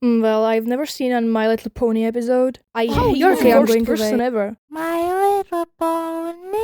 Well, I've never seen a My Little Pony episode. Oh, you're okay, the I'm first going person away. ever. My little pony,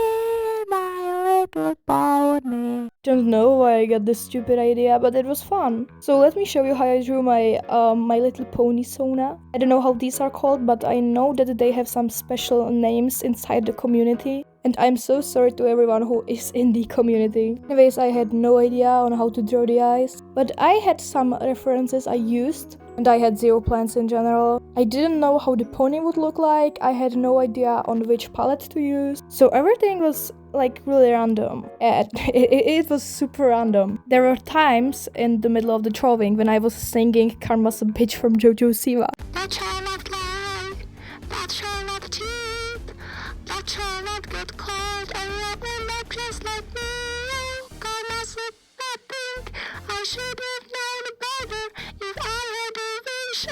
my little pony. Don't know why I got this stupid idea, but it was fun. So let me show you how I drew my My Little Pony SONA. I don't know how these are called, but I know that they have some special names inside the community. And I'm so sorry to everyone who is in the community. Anyways, I had no idea on how to draw the eyes, but I had some references I used, and I had zero plans in general. I didn't know how the pony would look like, I had no idea on which palette to use, so everything was like really random. And it was super random. There were times in the middle of the drawing when I was singing Karma's a Bitch from JoJo Siwa. That shall not lie, that shall not cheat, that shall not get cold, and let me not just like me. God must not think I should have known better. If I had a wish, I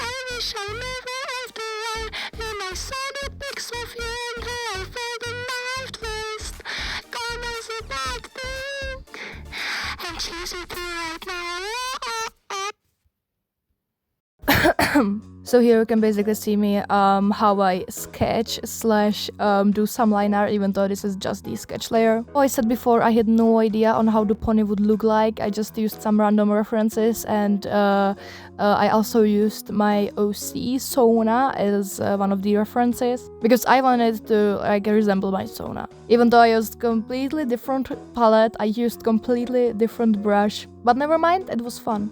never after all. Then I saw the pics of you and how I felt a knife twist. God must not think, and she's with you right now. So here you can basically see me how I sketch slash do some line art, even though this is just the sketch layer. Oh, I said before I had no idea on how the pony would look like. I just used some random references, and I also used my OC SONA as one of the references because I wanted to like resemble my SONA. Even though I used completely different palette, I used completely different brush, but never mind, it was fun.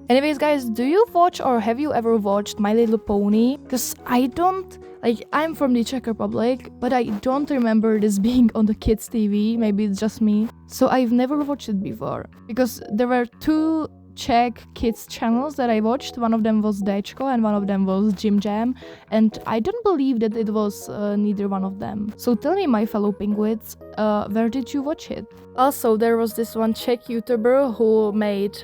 Anyways, guys, do you watch or have you ever watched My Little Pony? Because I don't, like, I'm from the Czech Republic, but I don't remember this being on the kids' TV. Maybe it's just me. So I've never watched it before. Because there were two Czech kids channels that I watched. One of them was Dčko and one of them was Jim Jam, and I don't believe that it was neither one of them. So tell me, my fellow penguins, where did you watch it? Also, there was this one Czech YouTuber who made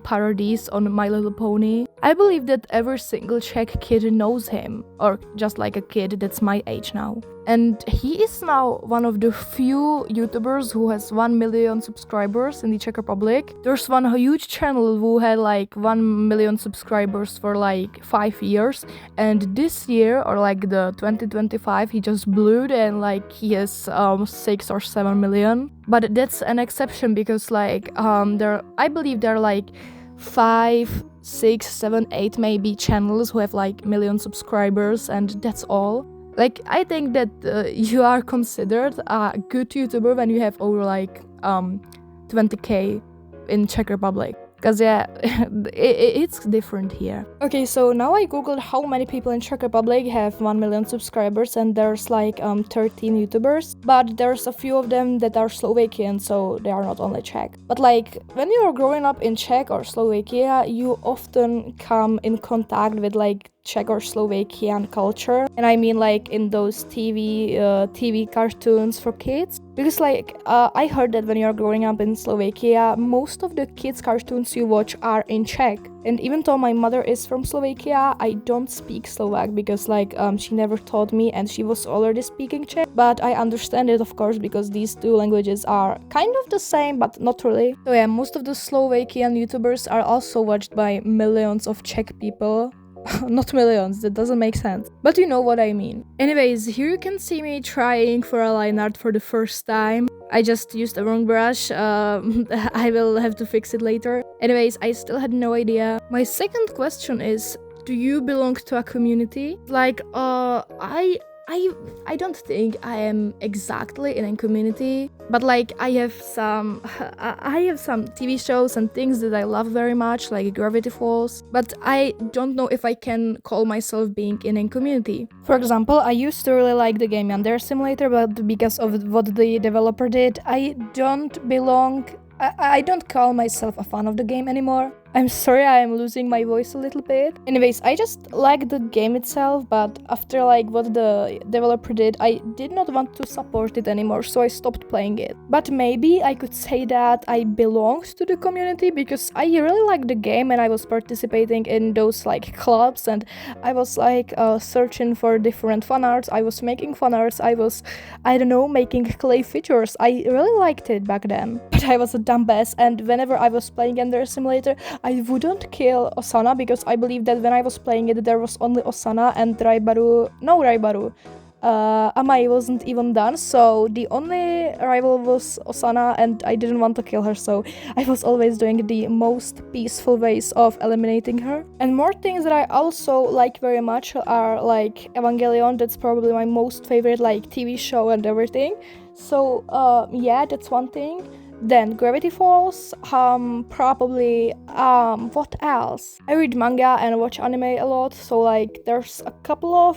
parodies on My Little Pony. I believe that every single Czech kid knows him, or just like a kid that's my age now. And he is now one of the few YouTubers who has 1 million subscribers in the Czech Republic. There's one huge channel who had like 1 million subscribers for like 5 years, and this year, or like the 2025, he just blew it and like he has 6 or 7 million. But that's an exception because like I believe there are like 5, 6, 7, 8 maybe channels who have like million subscribers, and that's all. Like, I think that you are considered a good YouTuber when you have over like 20k in Czech Republic. Because yeah, it's different here. Okay, so now I googled how many people in Czech Republic have 1 million subscribers, and there's like 13 YouTubers. But there's a few of them that are Slovakian, so they are not only Czech. But like, when you're growing up in Czech or Slovakia, you often come in contact with like Czech or Slovakian culture, and I mean like in those TV cartoons for kids, because like I heard that when you're growing up in Slovakia, most of the kids cartoons you watch are in Czech. And even though my mother is from Slovakia, I don't speak Slovak because like she never taught me, and she was already speaking Czech. But I understand it, of course, because these two languages are kind of the same, but not really. So yeah, most of the Slovakian YouTubers are also watched by millions of Czech people. Not millions, that doesn't make sense. But you know what I mean. Anyways, here you can see me trying for a line art for the first time. I just used the wrong brush. I will have to fix it later. Anyways, I still had no idea. My second question is, do you belong to a community? Like, I don't think I am exactly in a community, but like I have some TV shows and things that I love very much, like Gravity Falls, but I don't know if I can call myself being in a community. For example, I used to really like the game Yandere Simulator, but because of what the developer did, I don't belong. I don't call myself a fan of the game anymore. I'm sorry, I am losing my voice a little bit. Anyways, I just like the game itself, but after like what the developer did, I did not want to support it anymore, so I stopped playing it. But maybe I could say that I belonged to the community because I really liked the game and I was participating in those like clubs, and I was like searching for different fan arts. I was making fan arts. I was, I don't know, making clay figures. I really liked it back then. But I was a dumbass, and whenever I was playing Yandere Simulator, I wouldn't kill Osana because I believe that when I was playing it, there was only Osana and Raibaru. Amai wasn't even done, so the only rival was Osana, and I didn't want to kill her, so I was always doing the most peaceful ways of eliminating her. And more things that I also like very much are like Evangelion. That's probably my most favorite like TV show and everything. So yeah, that's one thing. Then Gravity Falls, probably, what else? I read manga and watch anime a lot, so like there's a couple of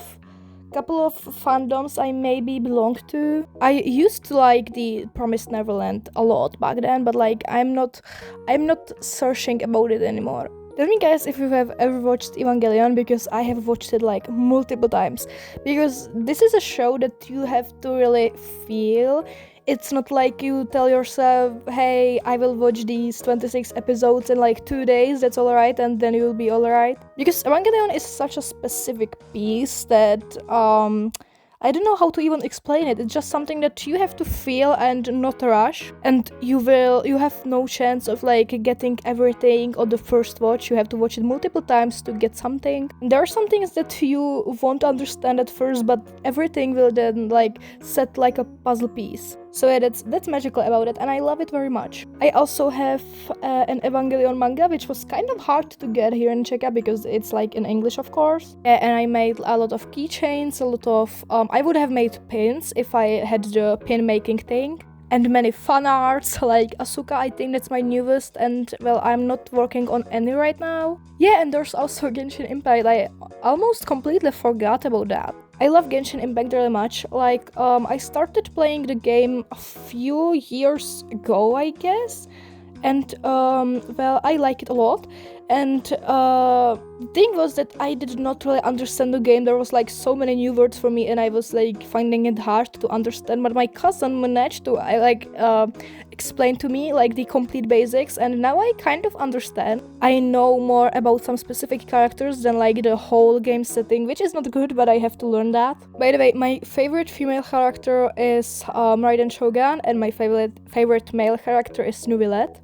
fandoms I maybe belong to. I used to like the Promised Neverland a lot back then, but like I'm not searching about it anymore. Tell me guys if you have ever watched Evangelion, because I have watched it like multiple times, because this is a show that you have to really feel. It's not like you tell yourself, hey, I will watch these 26 episodes in like 2 days, that's alright, and then you will be alright. Because Evangelion is such a specific piece that, I don't know how to even explain it. It's just something that you have to feel and not rush. And you have no chance of like getting everything on the first watch. You have to watch it multiple times to get something. And there are some things that you won't understand at first, but everything will then like set like a puzzle piece. So yeah, that's magical about it, and I love it very much. I also have an Evangelion manga, which was kind of hard to get here in Czechia because it's like in English, of course. And I made a lot of keychains, a lot of... I would have made pins if I had the pin making thing. And many fan arts, like Asuka, I think that's my newest, and well, I'm not working on any right now. Yeah, and there's also Genshin Impact. I almost completely forgot about that. I love Genshin Impact really much. Like, I started playing the game a few years ago, I guess. And, well, I like it a lot. And the thing was that I did not really understand the game. There was like so many new words for me, and I was like finding it hard to understand. But my cousin managed to explain to me like the complete basics, and now I kind of understand. I know more about some specific characters than like the whole game setting, which is not good, but I have to learn that. By the way, my favorite female character is Raiden Shogun, and my favorite male character is Nuvillet.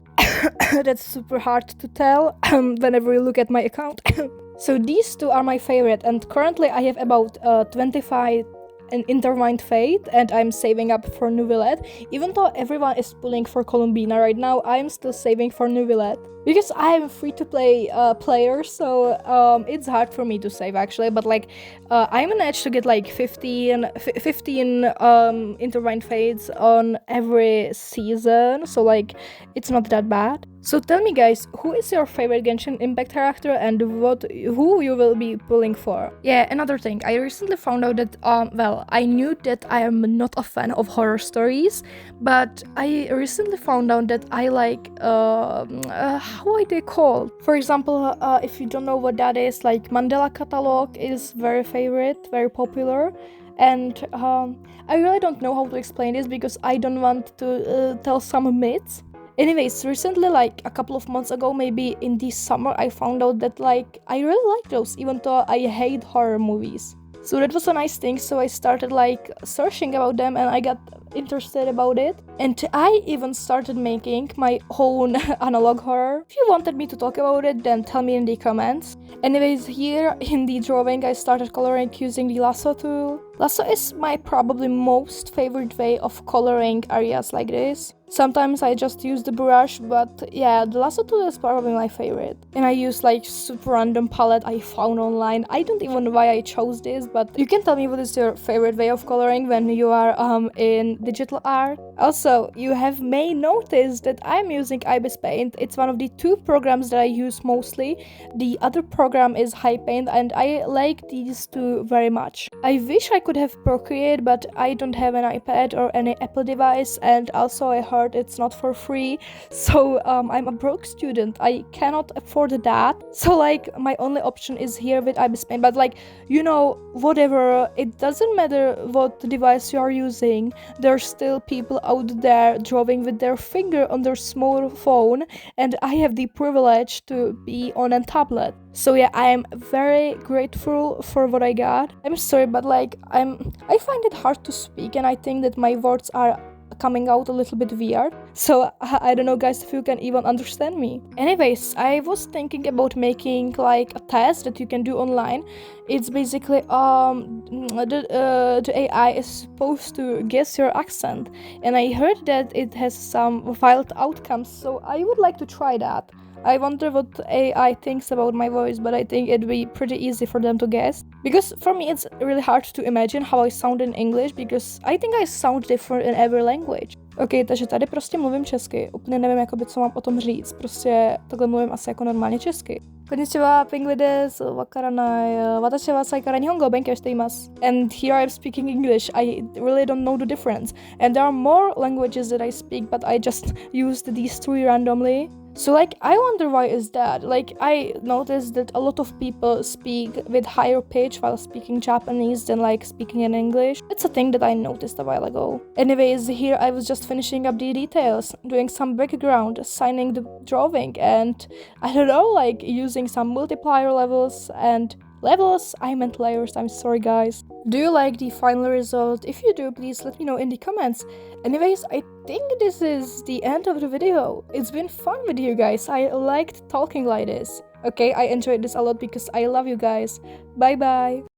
That's super hard to tell whenever you look at my account. So these two are my favorite, and currently I have about 25 in Intertwined Fate, and I'm saving up for Nuvillet. Even though everyone is pulling for Columbina right now, I'm still saving for Nuvillet. Because I am a free-to-play player, so it's hard for me to save actually, but like I managed to get like 15 Intertwined Fates on every season, so like it's not that bad. So tell me guys, who is your favorite Genshin Impact character and who you will be pulling for? Yeah, another thing, I recently found out that, well, I knew that I am not a fan of horror stories, but I recently found out that I like, how are they called? For example, if you don't know what that is, like Mandela Catalog is very favorite, very popular. And I really don't know how to explain this because I don't want to tell some myths. Anyways, recently, like a couple of months ago, maybe in this summer, I found out that like I really like those, even though I hate horror movies. So that was a nice thing, so I started like searching about them and I got interested about it. And I even started making my own analog horror. If you wanted me to talk about it, then tell me in the comments. Anyways, here in the drawing, I started coloring using the lasso tool. Lasso is my probably most favorite way of coloring areas like this. Sometimes I just use the brush, but yeah, the lasso tool is probably my favorite. And I use like super random palette I found online. I don't even know why I chose this, but you can tell me what is your favorite way of coloring when you are in digital art. Also, you may notice that I'm using Ibis Paint. It's one of the two programs that I use mostly. The other program is High Paint, and I like these two very much. I wish I could have Procreate, but I don't have an iPad or any Apple device, and also I heard it's not for free, so I'm a broke student. I cannot afford that, so like my only option is here with Ibis Paint. But like, you know, whatever, it doesn't matter what device you are using, there's still people out there drawing with their finger on their small phone, and I have the privilege to be on a tablet. So yeah, I am very grateful for what I got. I'm sorry, but like I find it hard to speak, and I think that my words are coming out a little bit weird. So I don't know, guys, if you can even understand me. Anyways, I was thinking about making like a test that you can do online. It's basically the AI is supposed to guess your accent, and I heard that it has some wild outcomes, so I would like to try that. I wonder what AI thinks about my voice, but I think it'd be pretty easy for them to guess. Because for me it's really hard to imagine how I sound in English, because I think I sound different in every language. Ok, takže tady prostě mluvím česky, úplně nevím, jakoby, co mám o tom říct, prostě takhle mluvím asi jako normálně česky. Konnichiwa, pingley desu, wakaranai, watashi wa sai kara nihongo o benkyou shite imasu. And here I'm speaking English, I really don't know the difference. And there are more languages that I speak, but I just used these three randomly. So like, I wonder why is that? Like, I noticed that a lot of people speak with higher pitch while speaking Japanese than like speaking in English. It's a thing that I noticed a while ago. Anyways, here I was just finishing up the details, doing some background, signing the drawing, and I don't know, like using some multiplier levels and levels, I meant layers, I'm sorry guys. Do you like the final result? If you do, please let me know in the comments. Anyways, I think this is the end of the video. It's been fun with you guys, I liked talking like this. Okay, I enjoyed this a lot because I love you guys. Bye bye.